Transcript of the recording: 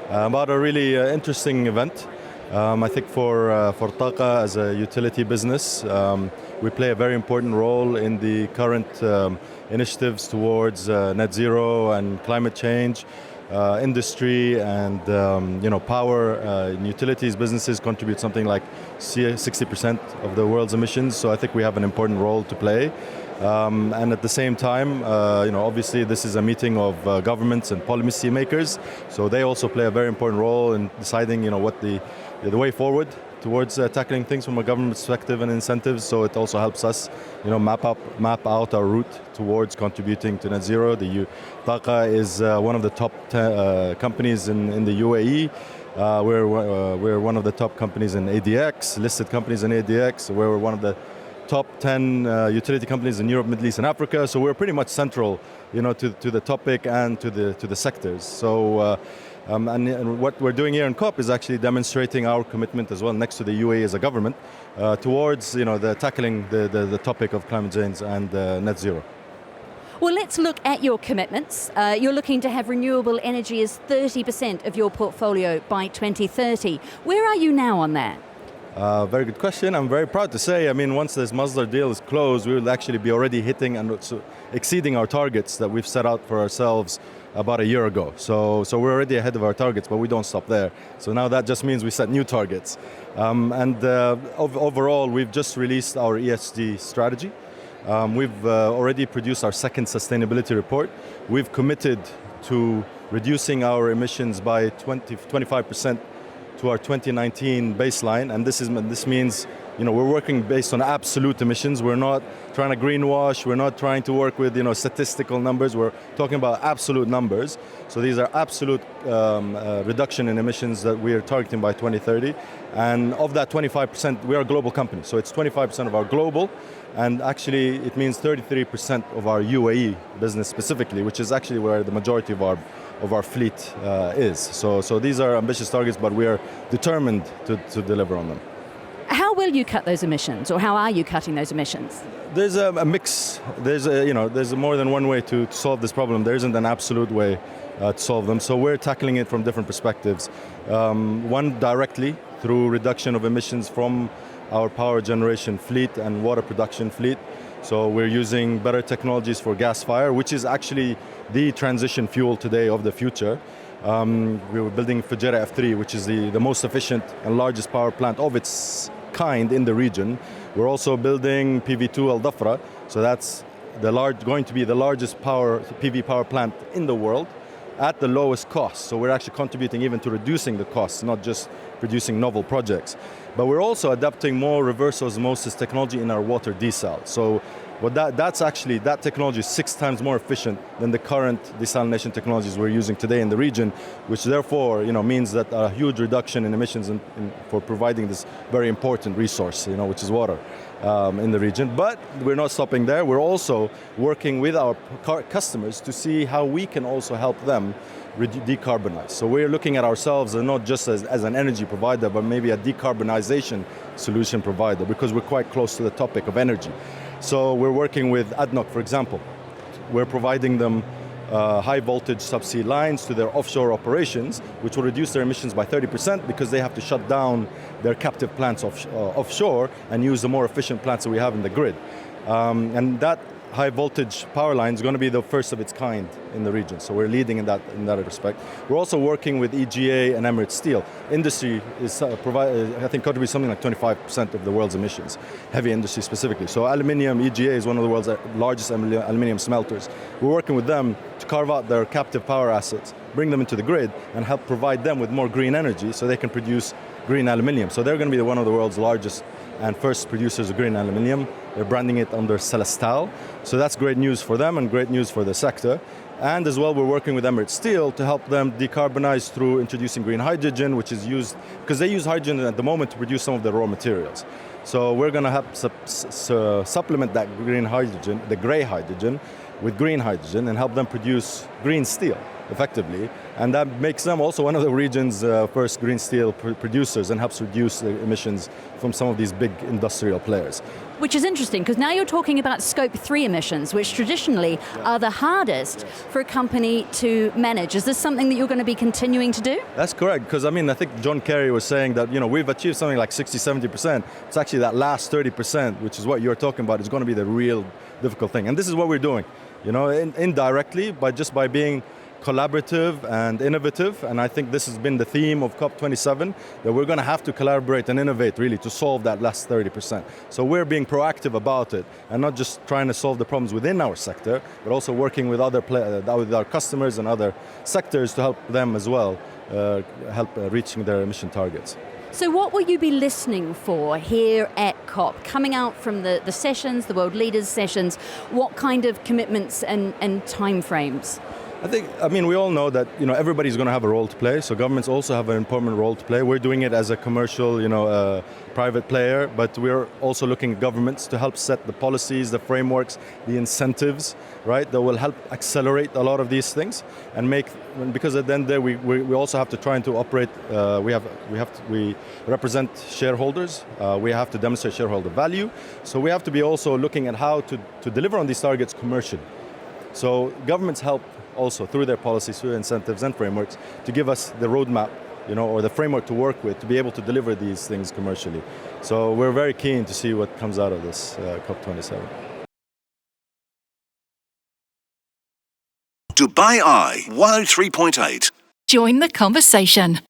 about a really interesting event. I think for TAQA as a utility business, we play a very important role in the current initiatives towards net zero and climate change. Industry and power and utilities businesses contribute something like 60% of the world's emissions. So I think we have an important role to play. And at the same time, obviously this is a meeting of governments and policy makers. So they also play a very important role in deciding, what the way forward towards tackling things from a government perspective and incentives. So it also helps us, map out our route towards contributing to net zero. TAQA is one of the top companies in the UAE. We're one of the top companies in ADX, listed companies in ADX. We're one of the top 10 utility companies in Europe, Middle East, and Africa. So we're pretty much central, to the topic and to the sectors. So. And what we're doing here in COP is actually demonstrating our commitment as well, next to the UAE as a government, towards the tackling the topic of climate change and net zero. Well, let's look at your commitments. You're looking to have renewable energy as 30% of your portfolio by 2030. Where are you now on that? Very good question. I'm very proud to say, once this Masdar deal is closed, we will actually be already hitting and exceeding our targets that we've set out for ourselves about a year ago. So we're already ahead of our targets, but we don't stop there. So now that just means we set new targets. Overall, we've just released our ESG strategy. We've already produced our second sustainability report. We've committed to reducing our emissions by 25% to our 2019 baseline, and this means we're working based on absolute emissions. We're not trying to greenwash. We're not trying to work with statistical numbers. We're talking about absolute numbers. So these are absolute reduction in emissions that we are targeting by 2030. And of that 25%, we are a global company. So it's 25% of our global, and actually it means 33% of our UAE business specifically, which is actually where the majority of our fleet is. So these are ambitious targets, but we are determined to deliver on them. How will you cut those emissions, or how are you cutting those emissions? There's a mix. There's more than one way to solve this problem. There isn't an absolute way to solve them. So we're tackling it from different perspectives. One, directly through reduction of emissions from our power generation fleet and water production fleet. So we're using better technologies for gas fire, which is actually the transition fuel today of the future. We were building Fujairah F3, which is the most efficient and largest power plant of its kind in the region. We're also building PV2 Al Dhafra, so that's going to be the largest PV power plant in the world at the lowest cost. So we're actually contributing even to reducing the costs, not just producing novel projects. But we're also adapting more reverse osmosis technology in our water desal. So that technology is 6 times more efficient than the current desalination technologies we're using today in the region, which therefore means that a huge reduction in emissions for providing this very important resource, which is water in the region. But we're not stopping there. We're also working with our customers to see how we can also help them decarbonize. So we're looking at ourselves not just as an energy provider, but maybe a decarbonization solution provider, because we're quite close to the topic of energy. So we're working with ADNOC, for example. We're providing them high voltage subsea lines to their offshore operations, which will reduce their emissions by 30% because they have to shut down their captive plants offshore and use the more efficient plants that we have in the grid. And that high voltage power line is going to be the first of its kind in the region. So we're leading in that respect. We're also working with EGA and Emirates Steel. Industry is contributes something like 25% of the world's emissions, heavy industry specifically. So aluminium, EGA is one of the world's largest aluminium smelters. We're working with them to carve out their captive power assets, bring them into the grid, and help provide them with more green energy so they can produce green aluminium. So they're going to be one of the world's largest and first producers of green aluminium. They're branding it under Celestal. So that's great news for them and great news for the sector. And as well, we're working with Emirates Steel to help them decarbonize through introducing green hydrogen, which is used, because they use hydrogen at the moment to produce some of the raw materials. So we're going to help supplement that green hydrogen, the gray hydrogen, with green hydrogen and help them produce green steel. effectively, and that makes them also one of the region's first green steel producers and helps reduce the emissions from some of these big industrial players. Which is interesting, because now you're talking about Scope 3 emissions, which traditionally are the hardest for a company to manage. Is this something that you're going to be continuing to do? That's correct, because I think John Kerry was saying that we've achieved something like 60-70%. It's actually that last 30%, which is what you're talking about, is going to be the real difficult thing. And this is what we're doing, indirectly, just by being collaborative and innovative, and I think this has been the theme of COP27, that we're going to have to collaborate and innovate really to solve that last 30%. So we're being proactive about it and not just trying to solve the problems within our sector, but also working with with our customers and other sectors to help them as well, reaching their emission targets. So what will you be listening for here at COP? Coming out from the sessions, the world leaders sessions, what kind of commitments and timeframes? We all know that everybody's going to have a role to play. So governments also have an important role to play. We're doing it as a commercial, private player, but we're also looking at governments to help set the policies, the frameworks, the incentives, right? That will help accelerate a lot of these things and because at the end there we also have to try to operate. We represent shareholders. We have to demonstrate shareholder value. So we have to be also looking at how to deliver on these targets commercially. So governments help also through their policies, through incentives and frameworks, to give us the roadmap, or the framework to work with to be able to deliver these things commercially. So we're very keen to see what comes out of this COP27. Dubai Eye 103.8. Join the conversation.